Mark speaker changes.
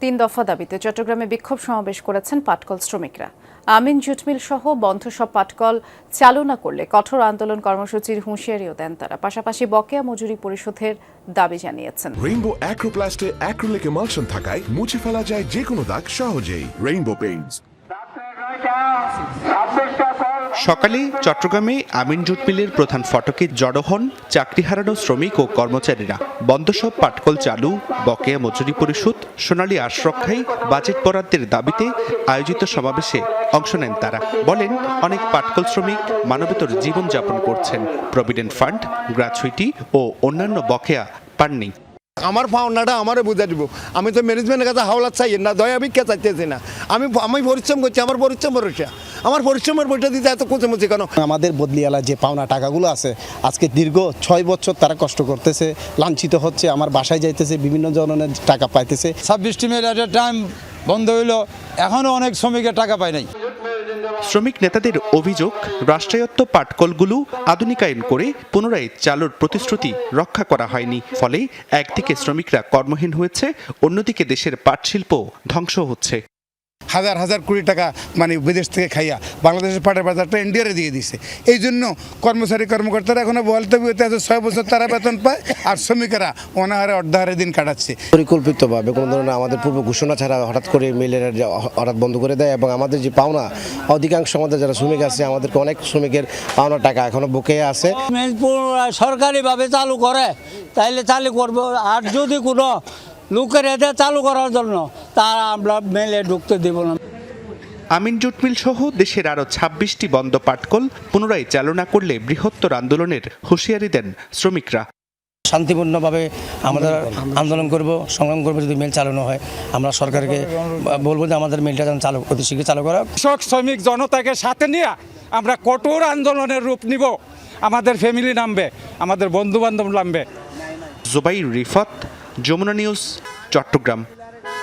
Speaker 1: তিন দফা দাবিতে চট্টগ্রামে বিক্ষোভ সমাবেশ করেছেন পাটকল শ্রমিকরা। আমিন জুট মিল সহ বন্ধ সব পাটকল চালু না করলে কঠোর আন্দোলন কর্মসূচির হুঁশিয়ারিও দেন তারা। পাশাপাশি বকেয়া মজুরি পরিশোধের দাবি জানিয়েছেন।
Speaker 2: রেইনবো অ্যাক্রোপ্লাস্টে অ্যাক্রিলিক এমালশন থাকায় মুছে ফেলা যায় যে কোনো দাগ সহজেই। Rainbow Paints.
Speaker 3: সকালে চট্টগ্রামে আমিন জুট মিলের প্রধান ফটকে জড়ো হন চাকরি হারানো শ্রমিক ও কর্মচারীরা। বন্ধ সব পাটকল চালু, বকেয়া মজুরি পরিশোধ, সোনালী আঁশ রক্ষায় বাজেট বরাদ্দের দাবিতে আয়োজিত সমাবেশে অংশ নেন তারা। বলেন, অনেক পাটকল শ্রমিক মানবেতর জীবনযাপন করছেন, প্রভিডেন্ট ফান্ড, গ্র্যাচুইটি ও অন্যান্য বকেয়া পাননি।
Speaker 4: আমার পাওনাটা আমারে বুঝা দিব। আমি তো ম্যানেজমেন্টের কাছে হাওলাত চাই না, দয়া ভিক্ষা চাইতেছি না। আমি পরিশ্রম করছি, আমার পরিশ্রম ভরসা। আমার পরিশ্রমের বইটা দিতে এত কোচেমুচি কেন?
Speaker 5: আমাদের বদলিওয়ালা যে পাওনা টাকাগুলো আছে, আজকে দীর্ঘ 6 বছর তারা কষ্ট করতেছে, লাঞ্ছিত হচ্ছে, আমার বাসায় যাইতেছে, বিভিন্ন ধরনের টাকা পাইতেছে।
Speaker 6: 26 টিমের টাইম বন্ধ হইল, এখনও অনেক শ্রমিকের টাকা পায় নাই।
Speaker 3: শ্রমিক নেতাদের অভিযোগ, রাষ্ট্রায়ত্ত পাটকলগুলো আধুনিকায়ন করে পুনরায় চালুর প্রতিশ্রুতি রক্ষা করা হয়নি। ফলে একদিকে শ্রমিকরা কর্মহীন হয়েছে, অন্যদিকে দেশের পাট শিল্প ধ্বংস হচ্ছে।
Speaker 7: হাজার হাজার কোটি টাকা মানে বিদেশ থেকে খাইয়া বাংলাদেশের পাটের বাজারটা ইন্ডিয়ারে দিয়ে দিছে। এই জন্য কর্মচারী-কর্মকর্তারা এখনো বলতে আছে 6 বছর তারা বেতন পায়, আর শ্রমিকেরা অনাহারে অর্ধাহারে দিন কাটাচ্ছে।
Speaker 5: পরিকল্পিতভাবে কোনো ধরনের আমাদের পূর্ব ঘোষণা ছাড়া হঠাৎ করে মিলের হঠাৎ বন্ধ করে দেয়, এবং আমাদের যে পাওনা, অধিকাংশ আমাদের যারা শ্রমিক আছে, আমাদেরকে অনেক শ্রমিকের পাওনা টাকা এখনো বকেয়া আছে।
Speaker 8: সরকারিভাবে চালু করে তাইলে চালু করবো, আর যদি কোনো লোকের এদের চালু করার জন্য তারা আমরা মেলে ঢুকতে দেব না।
Speaker 3: আমিন জুট মিল সহ দেশের আরও 26টি বন্ধ পাটকল পুনরায় চালনা করলে বৃহত্তর আন্দোলনের হুঁশিয়ারি দেন শ্রমিকরা।
Speaker 5: শান্তিপূর্ণভাবে আমাদের আন্দোলন করব, সংগ্রাম করবো। যদি মিল চালানো হয়, আমরা সরকারকে বলবো যে আমাদের মিলটা যেন অতি শীঘ্র চালু করা।
Speaker 6: কৃষক শ্রমিক জনতাকে সাথে নিয়ে আমরা কঠোর আন্দোলনের রূপ নিব। আমাদের ফ্যামিলি নামবে, আমাদের বন্ধু বান্ধব নামবে।
Speaker 3: জুবাইর রিফাত, যমুনা নিউজ, চট্টগ্রাম।